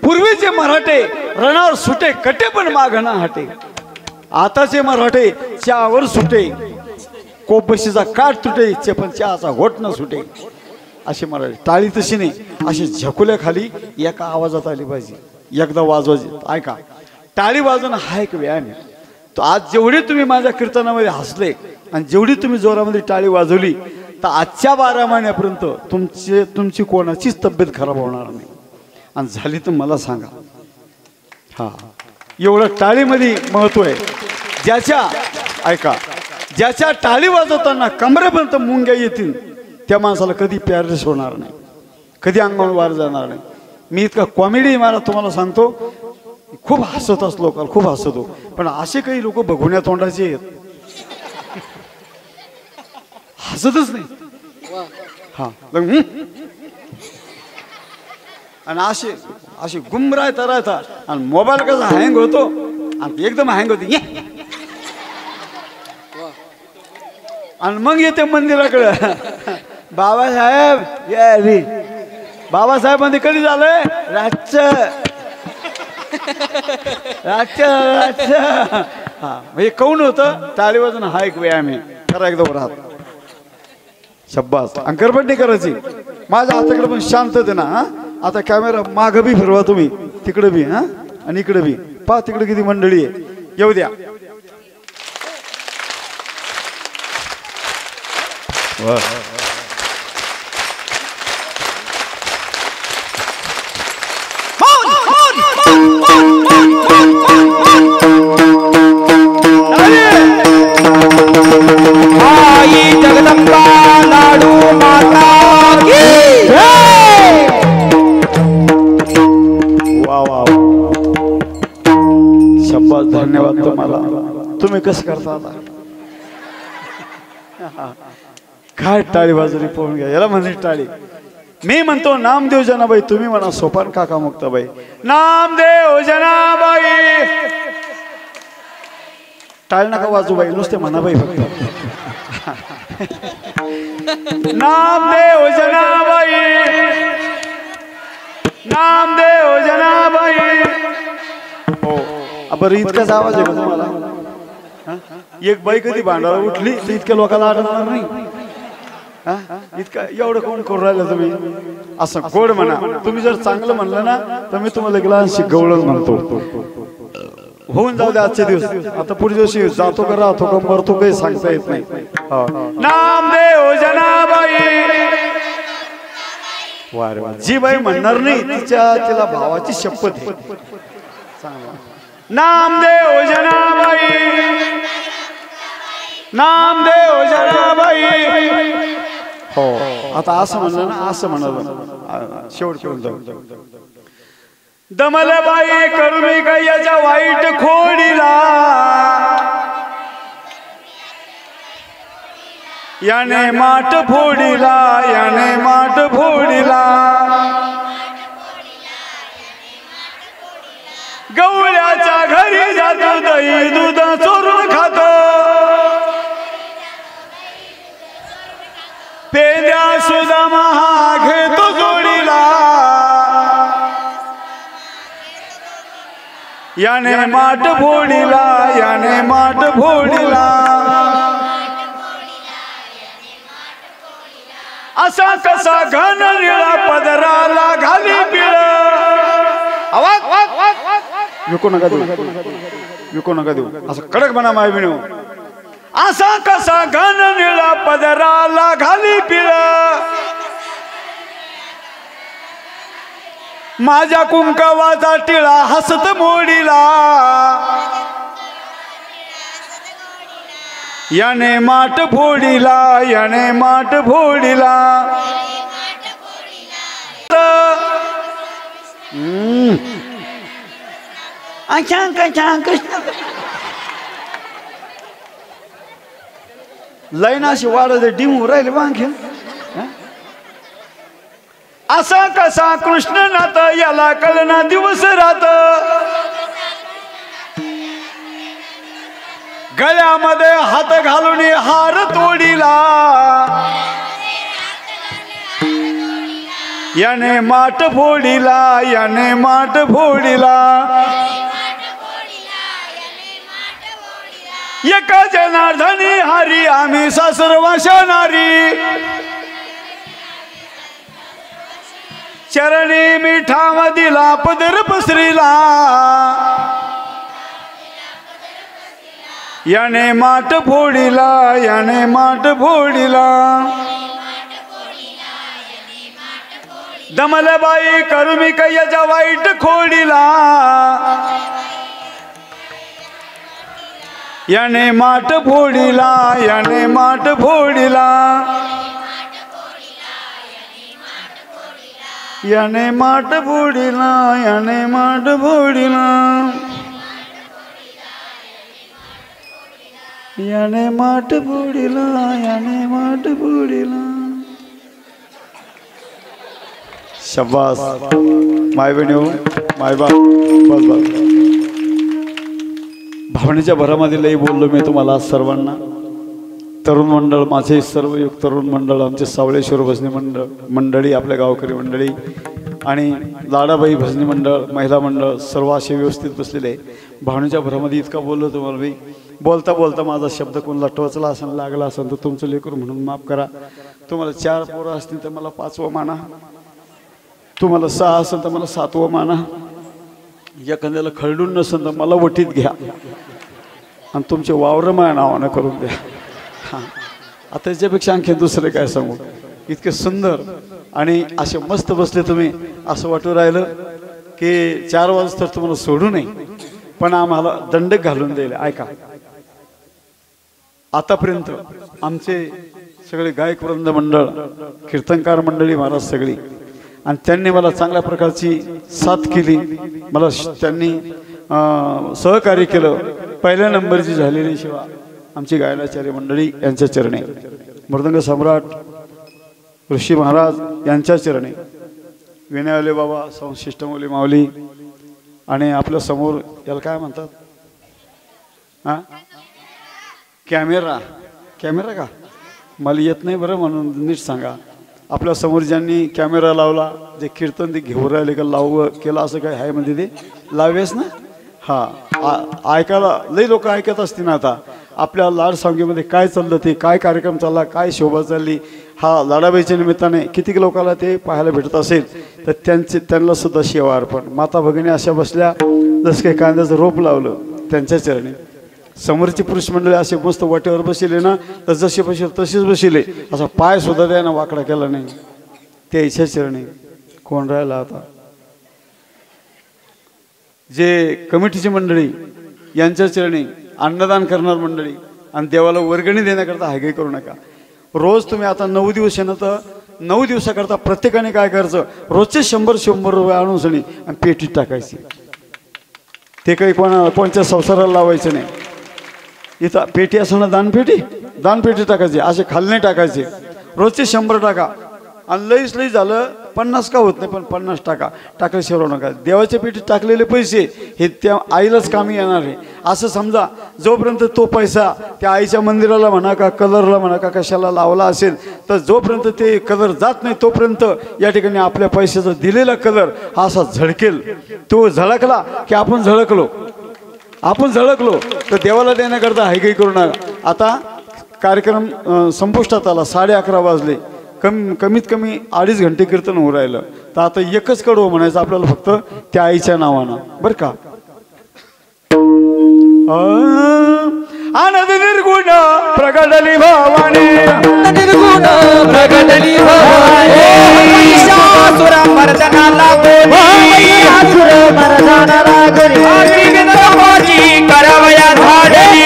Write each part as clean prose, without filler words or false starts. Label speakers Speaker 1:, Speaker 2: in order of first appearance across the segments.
Speaker 1: पूर्वीचे मराठे रणावर सुटे कटे पण मागणा हटे, आताचे मराठे चहावर सुटे, कोपशीचा काठ तुटे पण चहाचा घोट न सुटे. असे मराठी. टाळी तशी नाही, अशी झकुल्या खाली एका आवाजात आली पाहिजे, एकदा वाजवायची. ऐका, टाळी वाजवणं हा एक व्यायाम आहे. तो आज जेवढे तुम्ही माझ्या कीर्तनामध्ये हसले आणि जेवढी तुम्ही जोरामध्ये टाळी वाजवली, तर आजच्या 12 महिन्यापर्यंत तुमची कोणाचीच तब्येत खराब होणार नाही. आणि झाली तर मला सांगा. हा, एवढं टाळीमध्ये महत्व आहे. ज्याच्या टाळी वाजवताना कमरेपर्यंत मुंग्या येतील, त्या माणसाला कधी पॅरालिसिस होणार नाही, कधी अंगावर वार जाणार नाही. मी इतका कॉमेडी मला तुम्हाला सांगतो, खूप हसत असलो काल, खूप हसतो. पण असे काही लोक बघुण्या तोंडाचे आहेत, हसतच नाही. हा, आणि असे गुमराय तरायचा. आणि मोबाईल कसा हँग होतो, आणि एकदम हँग होते. आणि मग येते मंदिराकडे, बाबासाहेब ये. बाबासाहेब मध्ये कधी झालंय? रातचं. हा, म्हणजे कौन होतं? टाळी वाजवणं हा एक व्यायाम आहे. खरा एकदम राहत शब्बास. अंकरपट नाही करायची. माझ्या हाताकडे पण शांतते ना. हा, आता कॅमेरा माग बी फिरवा तुम्ही, तिकडे बी. हा, आणि इकडे बी पहा, तिकडे किती मंडळी आहे. येऊ द्या.
Speaker 2: आई जगदंबा लाडू माता की जय.
Speaker 1: वा वा, शब्बास. धन्यवाद तुम्हाला. तुम्ही कसं करता आता? काय टाळी वाजवली पोहून घ्या, याला म्हणजे टाळी. मी म्हणतो नामदेव जनाबाई, तुम्ही म्हणा सोपान काका मुक्ताबाई. नामदेव जनाबाई. टाळ नका वाजू बाई, नुसते म्हणा बाई फक्त. नामदेव जनाबाई, नामदेव जनाबाई. हो, बरं इतकाच आवाज आहे का तुम्हाला? एक बाई कधी भांडारा उठली तर इतक्या लोकांना आढळणार नाही. इतका एवढं कोण करून राहिलं तुम्ही? असं गोड म्हणा. तुम्ही जर चांगलं म्हणलं ना, तर मी तुम्हाला ग्लास गवळण म्हणतो. होऊन जाऊ दे आजचे दिवस. आता पुढच्या दिवशी जातो का राहतो का मरतो काही सांगता येत नाही. नामदेव जनाबाई. वारे वा, जी बाई म्हणणार नाही तिला भावाची शपथ आहे. नामदेव जनाबाई, नामदेव जनाबाई. हो, आता असं म्हणलं ना, असं म्हणाल शेवट करून जाऊ. दमलबाई करुणी गयाच्या वाईट खोडीला, याने माठ फोडीला, याने माठ फोडीला. गवळ्याच्या घरी जातो, दही दूध चोरून खातो, पेंद्या सुद्धा महा घेतो जोडीला. याने माठ फोडीला, याने माठ फोडीला. असा कसा घन निळा पदराला घाली पिळ. विकू नका देऊ, विकू नका देऊ. असं कडक म्हणा माय बिनो. असा कसा घन निळा पदराला घाली पिळ. माझ्या कुंकवाचा टिळा हसत मोडीला. याने माठ फोडीला, याने माठ फोडीला. लाईन अशी वाढत डिमू राहिले बांधे. असा कसा कृष्ण नाथ, याला कळना दिवस रात. गळ्यामध्ये हात घालून हार तोडीला. याने माठ फोडिला याने माठ फोडिला एका जनार्दनी हरी आम्ही सासरवाशानारी चरणी मिठा दिला पदर पसरीला याने माठ फोडिला याने माठ फोडिला दमलबाई करुमी कैयाच्या वाईट खोडीला याने माठ फोडिला याने माठ फोडिला याने माठ फोडिला याने माठ फोडिला याने माठ फोडिला याने माठ फोडिला शाबास माय बहिणी माय बाप बस बस भावनेच्या भरामध्ये लई बोललो मी तुम्हाला सर्वांना तरुण मंडळ माझे सर्व युग तरुण मंडळ आमचे सावळेश्वर भजनी मंडळी आपल्या गावकरी मंडळी आणि लाडाबाई भजनी मंडळ महिला मंडळ सर्व असे व्यवस्थित बसलेले भावनेच्या भरामध्ये इतका बोललो तुम्हाला मी बोलता बोलता माझा शब्द कोणाला टोचला असेल लागला असेल तर तुमचं लेकरू म्हणून माफ करा तुम्हाला 4 पोरं असतील तर मला 5वं माना तुम्हाला 6 असेल तर मला 7वं माना एखाद्याला खरडून नसेल तर मला वटीत घ्या आणि तुमचे वावर माझ्या नावानं करून द्या हां आता त्याच्यापेक्षा आणखी दुसरे काय सांगू इतके सुंदर आणि असे मस्त बसले तुम्ही असं वाटू राहिलं की 4 वाजता तुम्हाला सोडू नये पण आम्हाला दंड घालून द्यायला ऐका आतापर्यंत आमचे सगळे गायक वृंद मंडळ कीर्तनकार मंडळी महाराज सगळी आणि त्यांनी मला चांगल्या प्रकारची साथ केली मला त्यांनी सहकार्य केलं पहिल्या नंबरची झालेली सेवा आमची गायनाचार्य मंडळी यांच्या चरणी मृदंग सम्राट ऋषी महाराज यांच्या चरणी विनयवले बाबा संशिष्टमौली माऊली आणि आपल्या समोर याला काय म्हणतात हां कॅमेरा कॅमेरा का मला येत नाही बरं म्हणून नीट सांगा आपल्या समोर ज्यांनी कॅमेरा लावला जे कीर्तन ते घेऊन राहिले का लावू केलं असं काय आहे म्हणजे ते लावेस ना हां ऐकायला लई लोक ऐकत असतील ना आता आपल्या लाड सांगीमध्ये काय चाललं ते काय कार्यक्रम चालला काय शोभा चालली हा लाडाबाईच्या निमित्ताने किती लोकांना ते पाहायला भेटत असेल तर त्यांना सुद्धा सेवा अर्पण माता भगिनी अशा बसल्या जसं काही कांद्याचं रोप लावलं त्यांच्या चरणी समोरची पुरुष मंडळी असे मस्त वाटेवर बसले ना तर जसे बसले तसेच बसले असा पाय सुद्धा द्यायना वाकडा केला नाही ते इच्छा चरणी कोण राहिला आता जे कमिटीची मंडळी यांच्या चरणी अन्नदान करणार मंडळी आणि देवाला वर्गणी देण्याकरता हायगाई करू नका रोज तुम्ही आता 9 दिवस येणं तर 9 दिवसाकरता प्रत्येकाने काय करायचं रोजचे 100 रुपये आणून सणी आणि पेटीत टाकायची ते काही कोणत्या संसाराला लावायचं नाही इथं पेटी असणं दानपेटी टाकायची असे खालने टाकायचे रोजचे 100 टाका आणि लईच लई झालं 50 का होत नाही पण 50 टाका टाकायला शिरवू नका देवाच्या पेटीत टाकलेले पैसे हे त्या आईलाच कामी येणार आहे असं समजा जोपर्यंत तो पैसा त्या आईच्या मंदिराला म्हणा का कलरला म्हणा का कशाला लावला असेल तर जोपर्यंत ते कलर जात नाही तोपर्यंत या ठिकाणी आपल्या पैशाचा दिलेला कलर हा असा झळकेल तो झळकला की आपण झळकलो तर देवाला देण्याकरता हायगाई करू नका आता कार्यक्रम संपुष्टात आला 11:30 वाजले कमीत कमी 2.5 घंटे कीर्तन होऊ राहिलं तर आता एकच कडवं म्हणायचं आपल्याला फक्त त्या आईच्या नावानं बरं का आनंद निर्गुण प्रगटली भवानी निर्गुण प्रगटली भवानी
Speaker 2: महिषासुर मर्दनाला करवया धाडली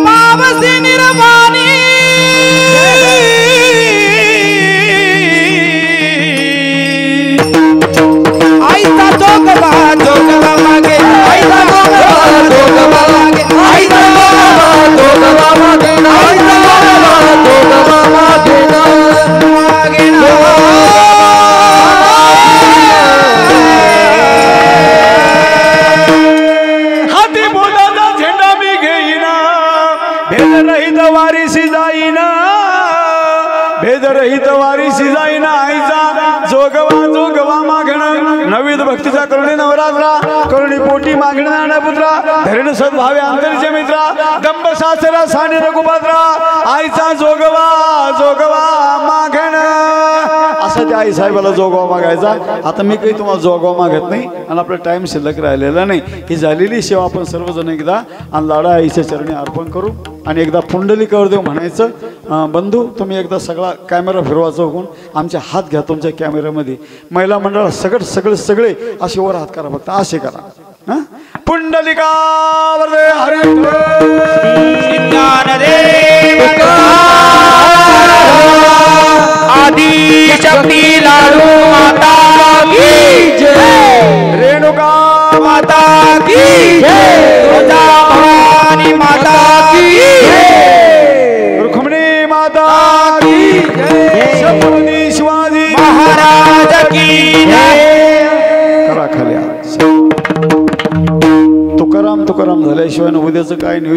Speaker 2: पावसी निर्वाणी आईचा जोगवा मागे आईचा जोगवा मागे आईचा जोगवा मागे
Speaker 1: भेदरहित वारी सिजाईना आईचा जोगवा जोगवा मागण नवीद भक्तीचा करुणी नवरात्रा करुणी पोटी मागण नानपुत्रा धरण सद्भावे अंतरचे मित्रा दंब सासरा साने रघुपात्रा आईचा जोगवा जोगवा मागण असा त्या आई साहेबाला जोगवा मागायचा. आता मी काही तुम्हाला जोगवा मागत नाही आणि आपला टाइम शिल्लक राहिलेला नाही. ही झालेली सेवा आपण सर्वजण एकदा आणि लाडा आईच्या चरणी अर्पण करू आणि एकदा पुंडलिकावर देव म्हणायचं. बंधू तुम्ही एकदा सगळा कॅमेरा फिरवायचा होऊन आमचे हात घ्या तुमच्या कॅमेऱ्यामध्ये. महिला मंडळ सगळे असे वर हात करा फक्त असे करा. पुंडलिकावर दे हरी
Speaker 2: आदि शक्ती लाडू माता की जय रेणुका माता की जय भवानी माता की जय
Speaker 1: रुक्मिणी माता की जय छत्रपती शिवाजी
Speaker 2: महाराज की जय.
Speaker 1: करा खाली तुकाराम झाल्याशिवाय उद्याचं काय नाही.